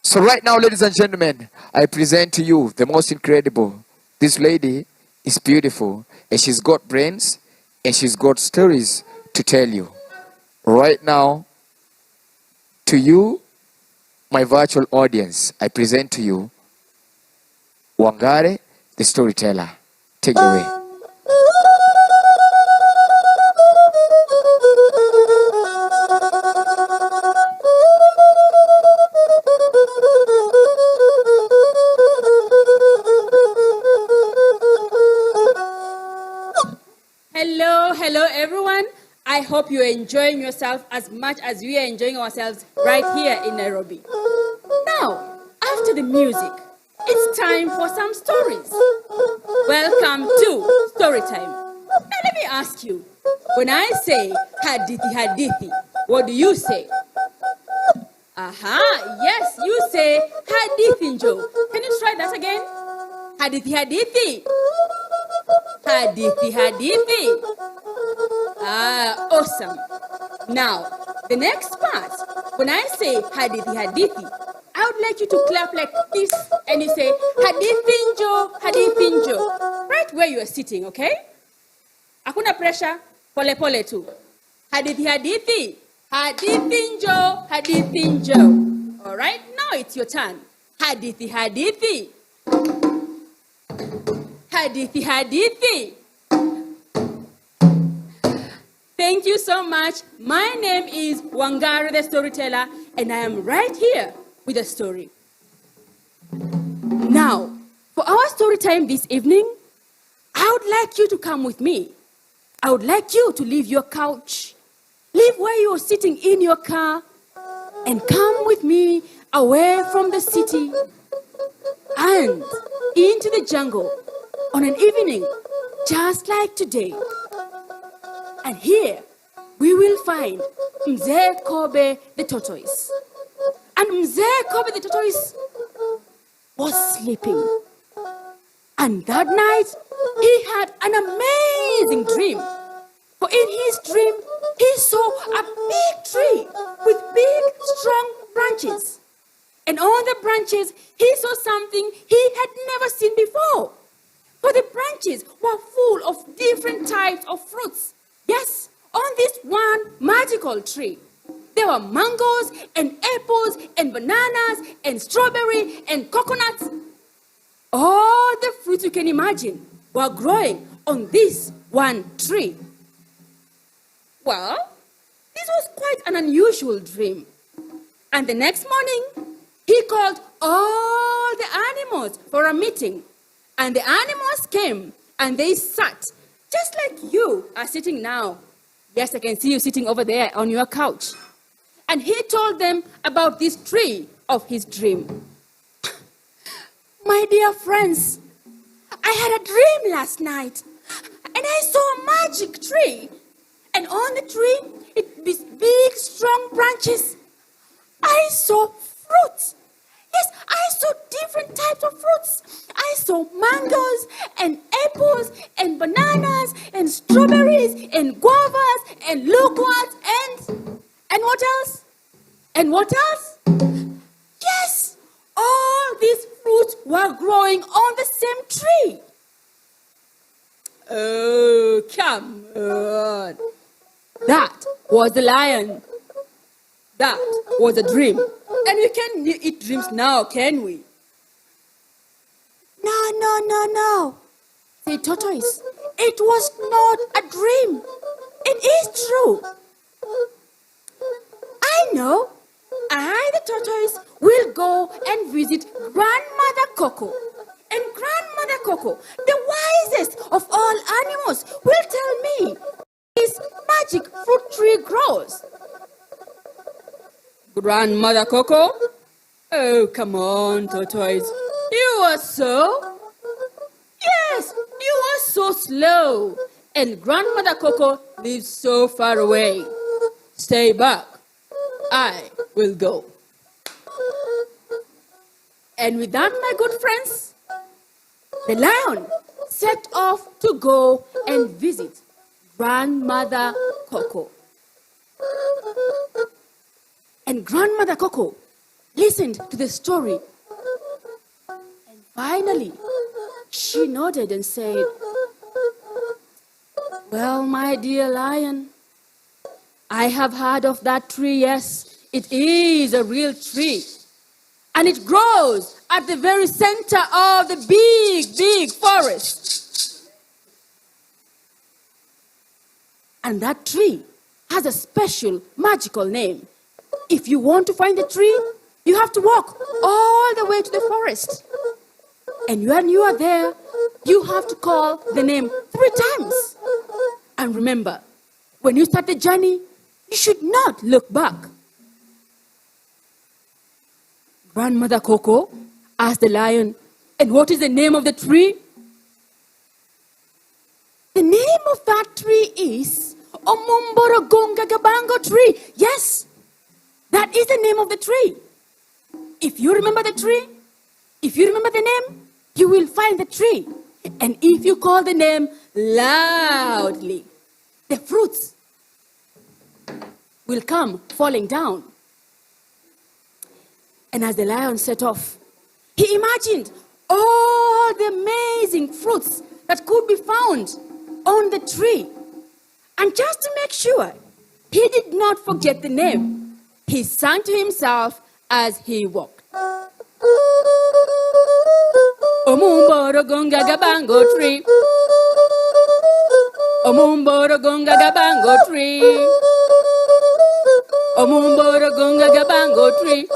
So right now, ladies and gentlemen, I present to you the most incredible. This lady is beautiful, and she's got brains, and she's got stories to tell you. Right now, to you, my virtual audience, I present to you Wangari, the storyteller. Take it away. Hello everyone. I hope you're enjoying yourself as much as we are enjoying ourselves right here in Nairobi. Now, after the music, it's time for some stories. Welcome to Story Time. Now let me ask you, when I say hadithi hadithi, what do you say? Yes, you say hadithi njo. Can you try that again? Hadithi hadithi. Hadithi hadithi. Awesome. Now, the next part, when I say hadithi hadithi, I would like you to clap like this and you say hadithi njo, right where you are sitting, okay? Hakuna pressure, pole pole tu. Hadithi hadithi, hadithi njo. All right, now it's your turn. Hadithi hadithi. Hadithi hadithi. Thank you so much. My name is Wangari the storyteller, and I am right here with a story. Now, for our story time this evening, I would like you to come with me. I would like you to leave your couch, leave where you're sitting in your car, and come with me away from the city and into the jungle on an evening just like today. And here we will find Mzee Kobe the tortoise. And Mzee Kobe the tortoise was sleeping. And that night he had an amazing dream. For in his dream he saw a big tree with big strong branches. And on the branches he saw something he had never seen before. For the branches were full of different types of fruits. Yes, on this one magical tree, there were mangoes and apples and bananas and strawberry and coconuts. All the fruits you can imagine were growing on this one tree. Well, this was quite an unusual dream. And the next morning, he called all the animals for a meeting. And the animals came and they sat just like you are sitting now. Yes, I can see you sitting over there on your couch. And he told them about this tree of his dream. My dear friends, I had a dream last night. And I saw a magic tree. And on the tree, with big, strong branches, I saw fruits. Yes, I saw different types of fruits. I saw mangoes and apples and bananas and strawberries and guavas and loquats and what else? And what else? Yes, all these fruits were growing on the same tree. Oh, come on. That was the lion. That was a dream. And we can't eat dreams now, can we? No, said Tortoise. It was not a dream. It is true. I know. I, the tortoise, will go and visit Grandmother Coco. And Grandmother Coco, the wisest of all animals, will tell me this magic fruit tree grows. Grandmother Coco? Oh, come on, tortoise. You are so... Yes, you are so slow. And Grandmother Coco lives so far away. Stay back. I will go. And with that, my good friends, the lion set off to go and visit Grandmother Coco. And Grandmother Coco listened to the story. And finally, she nodded and said, "Well, my dear lion, I have heard of that tree, yes. It is a real tree. And it grows at the very center of the big, big forest. And that tree has a special magical name. If you want to find the tree, you have to walk all the way to the forest. And when you are there, you have to call the name 3 times. And remember, when you start the journey, you should not look back." Grandmother Coco asked the lion, "And what is the name of the tree?" "The name of that tree is Omumborogonga Gabango tree." Yes, that is the name of the tree. If you remember the tree, if you remember the name, you will find the tree. And if you call the name loudly, the fruits will come falling down. And as the lion set off, he imagined all the amazing fruits that could be found on the tree. And just to make sure he did not forget the name, he sang to himself as he walked. "Omumborogonga gabango tree. Omumborogonga gabango tree. Omumborogonga gabango tree."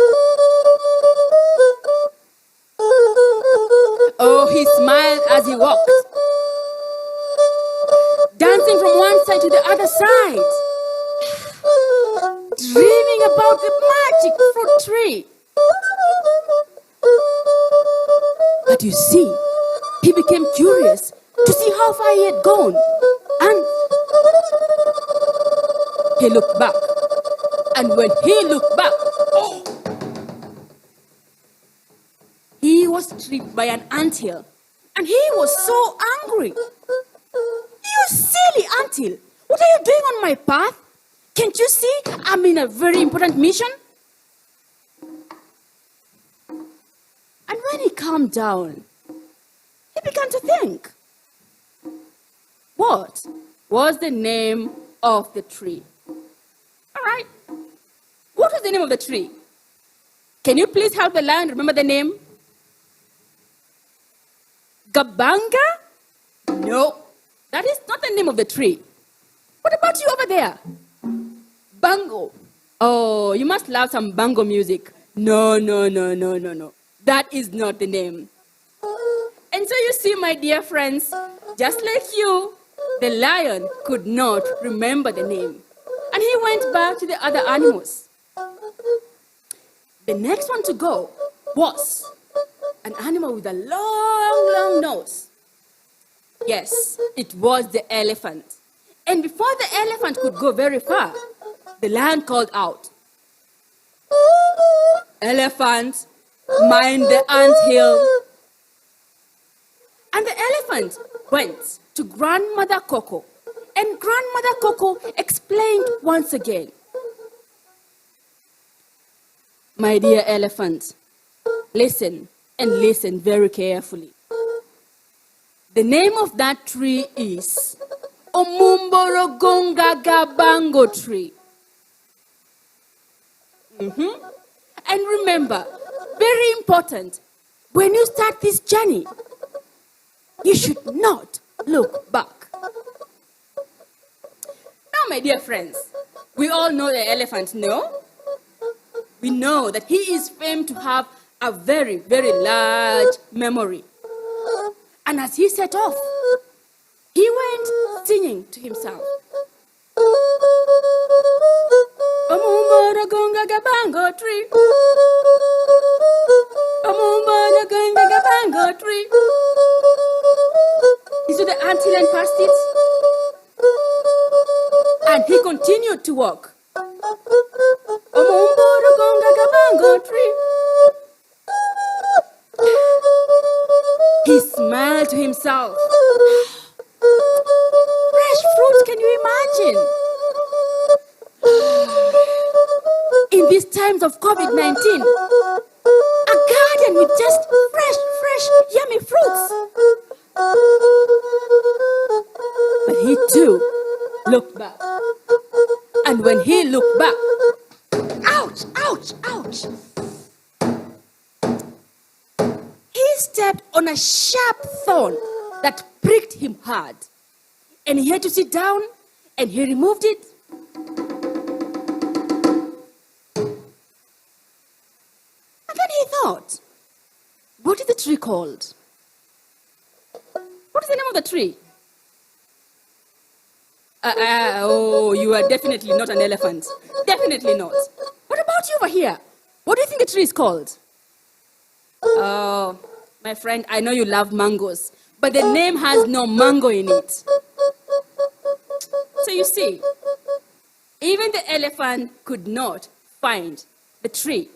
Oh, he smiled as he walked, dancing from one side to the other side, dreaming about the magic fruit tree. But you see, he became curious to see how far he had gone. And he looked back. And when he looked back, he was tripped by an anthill. And he was so angry. "You silly anthill! What are you doing on my path? Can't you see I'm in a very important mission?" And when he calmed down, he began to think. What was the name of the tree? All right. What was the name of the tree? Can you please help the lion remember the name? Gabanga? No, that is not the name of the tree. What about you over there? Bango. Oh, you must love some bango music. No. That is not the name. And so you see, my dear friends, just like you, the lion could not remember the name. And he went back to the other animals. The next one to go was an animal with a long nose. Yes, it was the elephant. And before the elephant could go very far, the lion called out, "Elephant, mind the anthill." And the elephant went to Grandmother Coco. And Grandmother Coco explained once again. "My dear elephant, listen and listen very carefully. The name of that tree is Omumborogonga Gabango tree. And remember, very important, when you start this journey, you should not look back." Now, my dear friends, we all know the elephant, no? We know that he is famed to have a very, very large memory. And as he set off, he went singing to himself. "Omumborogonga gabango tree. Omumborogonga gabango tree." He saw the anthill and passed it. And he continued to walk. "Omumborogonga gabango tree." He smiled to himself. Fresh fruits, can you imagine? In this these times of COVID-19, a garden with just fresh, yummy fruits. But he too looked back. And when he looked back, ouch, ouch, ouch. He stepped on a sharp thorn that pricked him hard. And he had to sit down, and he removed it. And then he thought, what is the tree called? What is the name of the tree? Oh, you are definitely not an elephant. Definitely not. What about you over here? What do you think the tree is called? Oh, my friend, I know you love mangoes, but the name has no mango in it. So you see, even the elephant could not find the tree.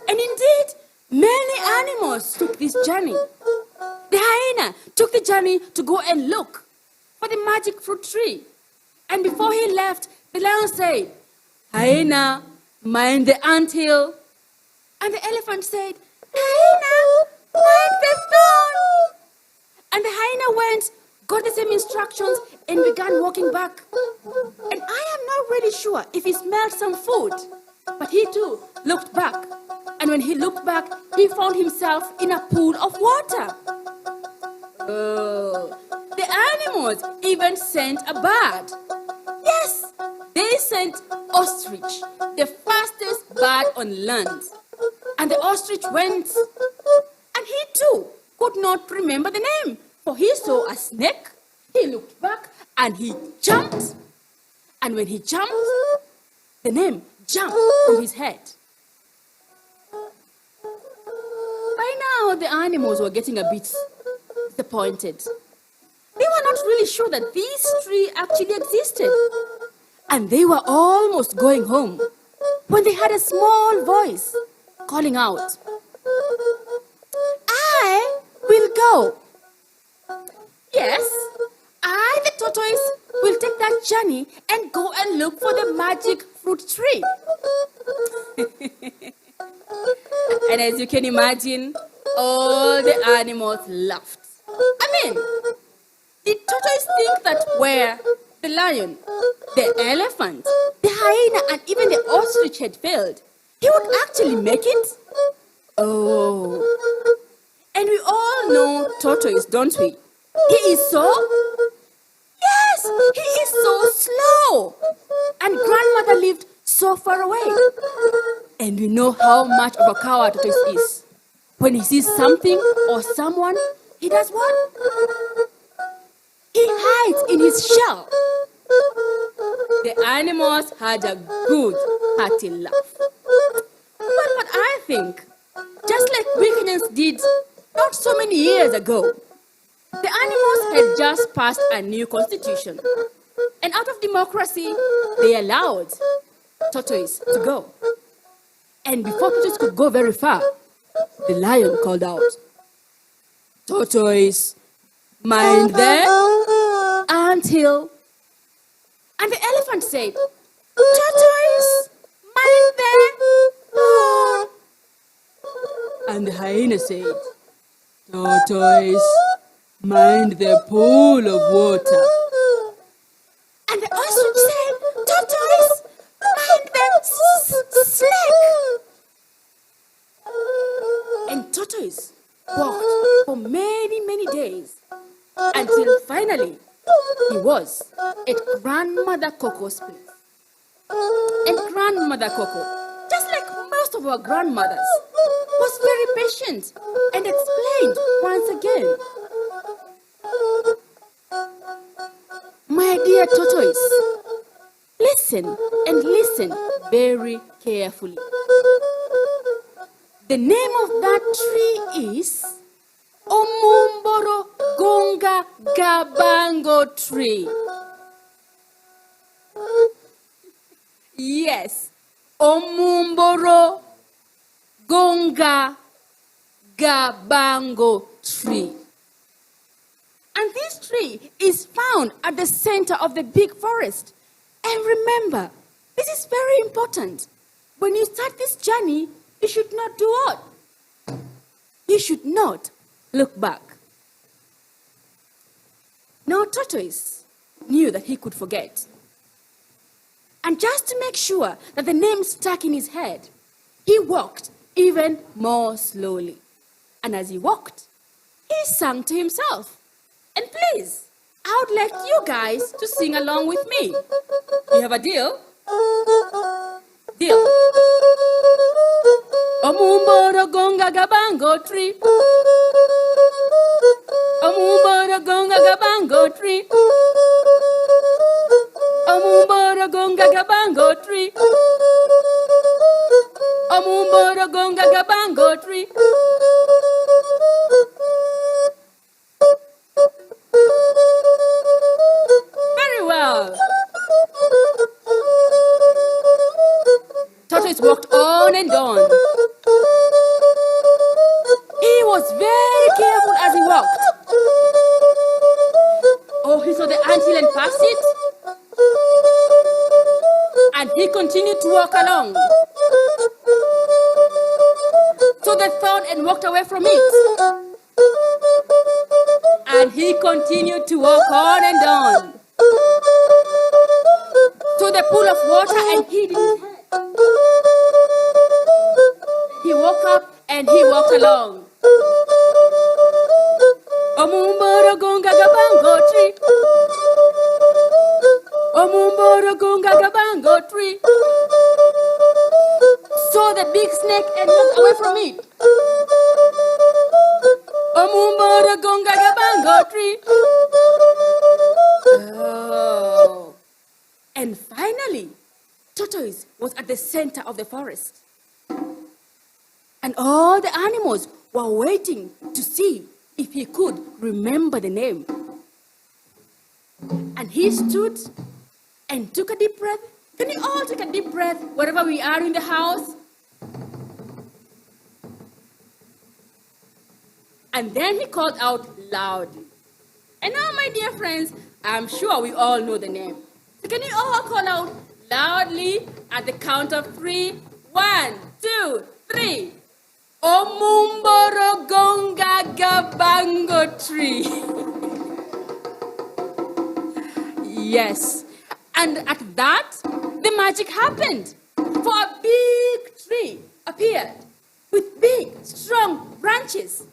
And indeed, many animals took this journey. The hyena took the journey to go and look for the magic fruit tree. And before he left, the lion said, "Hyena, mind the anthill." And the elephant said, "Hyena, mind the thorn." And the hyena went, got the same instructions, and began walking back. And I am not really sure if he smelled some food, but he too looked back. And when he looked back, he found himself in a pool of water. Oh, the animals even sent a bird. Yes, they sent ostrich, the fastest bird on land. And the ostrich went, and he too could not remember the name, for he saw a snake, he looked back, and he jumped. And when he jumped, the name jumped from his head. By now, the animals were getting a bit disappointed. They were not really sure that this tree actually existed. And they were almost going home when they heard a small voice calling out, "I will go. Yes, I, the tortoise, will take that journey and go and look for the magic fruit tree." And as you can imagine, all the animals laughed. I mean, did tortoise think that where the lion, the elephant, the hyena, and even the ostrich had failed, he would actually make it? Oh. And we all know tortoise, don't we? He is so... Yes, he is so slow. And grandmother lived so far away. And we know how much of a coward tortoise is. When he sees something or someone, he does what? He hides in his shell. The animals had a good, hearty laugh. Well, but I think, just like we Kenyans did not so many years ago, the animals had just passed a new constitution. And out of democracy, they allowed tortoise to go. And before tortoise could go very far, the lion called out, "Tortoise, mind the anthill." And the elephant said, "Tortoise, mind the thorn." And the hyena said, "Tortoise, mind the pool of water." And the ostrich said, "Tortoise, mind the snake." And tortoise walked for many, many days until finally he was at Grandmother Coco's place. And Grandmother Coco, just like most of our grandmothers, was very patient and explained once again. "My dear tortoise, listen and listen very carefully. The name of that tree is Omumboro Gonga Gabango tree." Yes, Omumboro Gonga Gabango tree. And this tree is found at the center of the big forest. And remember, this is very important. when you start this journey, you should not do what? You should not look back. Now, Tortoise knew that he could forget. And just to make sure that the name stuck in his head, he walked even more slowly. And as he walked, he sang to himself. And please, I would like you guys to sing along with me. You have a deal? Deal. Omumboro gonga gabango tree. Omumboro gonga gabango tree. Omumboro gonga gabango tree. Omumboro gonga gabango tree. Very well. Tortoise walked on and on. He was very careful as he walked. Oh, he saw the anthill and passed it. And he continued to walk along. So the thorn and walked away from it. And he continued to walk on and on. To the pool of water and hid his head. He woke up and he walked along. Omumboro gonga gabango tree. Omumboro gonga gabango tree. Saw the big snake and walked away from it. Omumboro gonga gabango tree. Oh. And finally, Tortoise was at the center of the forest. And all the animals were waiting to see if he could remember the name. And he stood and took a deep breath. Can you all take a deep breath wherever we are in the house? And then he called out loudly. And now, my dear friends, I'm sure we all know the name. So can you all call out loudly at the count of 3? 1, 2, 3. Omumboro gonga gabango tree. Yes. And at that, the magic happened. For a big tree appeared with big, strong branches.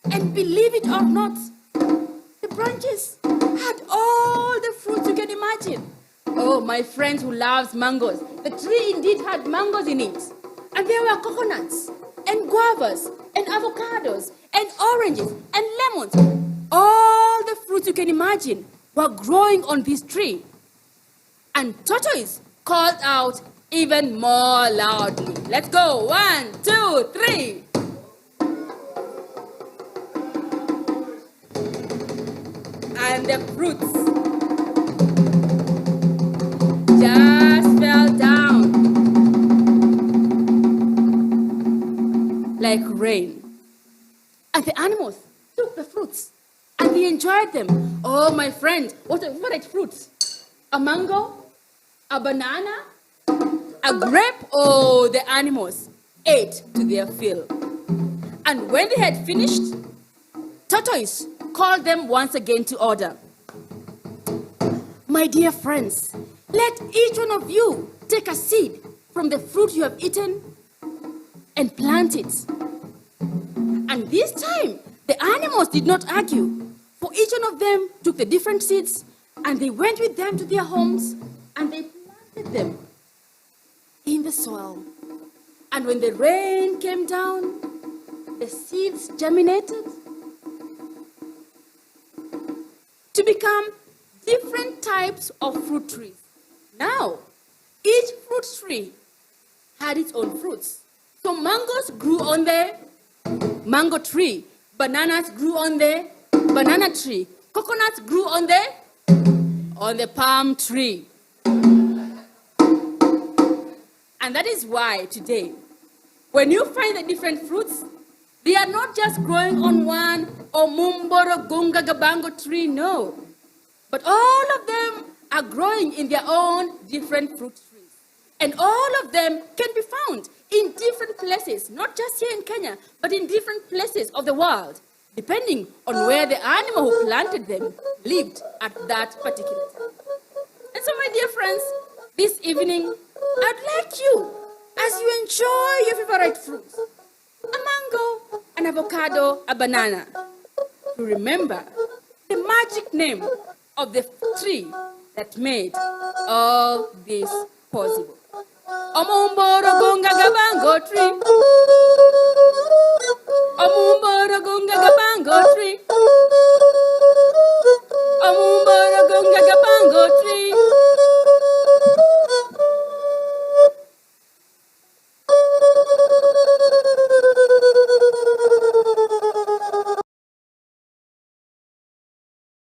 And believe it or not, the branches had all the fruits you can imagine. Oh, my friends who loves mangoes, the tree indeed had mangoes in it. And there were coconuts, and guavas, and avocados, and oranges, and lemons. All the fruits you can imagine were growing on this tree. And Tortoise called out even more loudly. Let's go. 1, 2, 3. And the fruits just fell down like rain. And the animals took the fruits and they enjoyed them. Oh, my friend, what a favorite fruit? A mango, a banana, a grape. Oh, the animals ate to their fill. And when they had finished, Tortoise called them once again to order. My dear friends, let each one of you take a seed from the fruit you have eaten and plant it. And this time, the animals did not argue, for each one of them took the different seeds and they went with them to their homes and they planted them in the soil. And when the rain came down, the seeds germinated to become different types of fruit trees. Now, each fruit tree had its own fruits. So mangoes grew on the mango tree, bananas grew on the banana tree, coconuts grew on the palm tree. And that is why today, when you find the different fruits, they are not just growing on one Omumboro gonga gabango tree, no. But all of them are growing in their own different fruit trees. And all of them can be found in different places, not just here in Kenya, but in different places of the world, depending on where the animal who planted them lived at that particular time. And so, my dear friends, this evening, I'd like you, as you enjoy your favorite fruits, a mango, an avocado, a banana, to remember the magic name of the tree that made all this possible. Omumboro gonga gabango tree. Omumboro gonga gabango tree. Omumboro gonga gabango tree.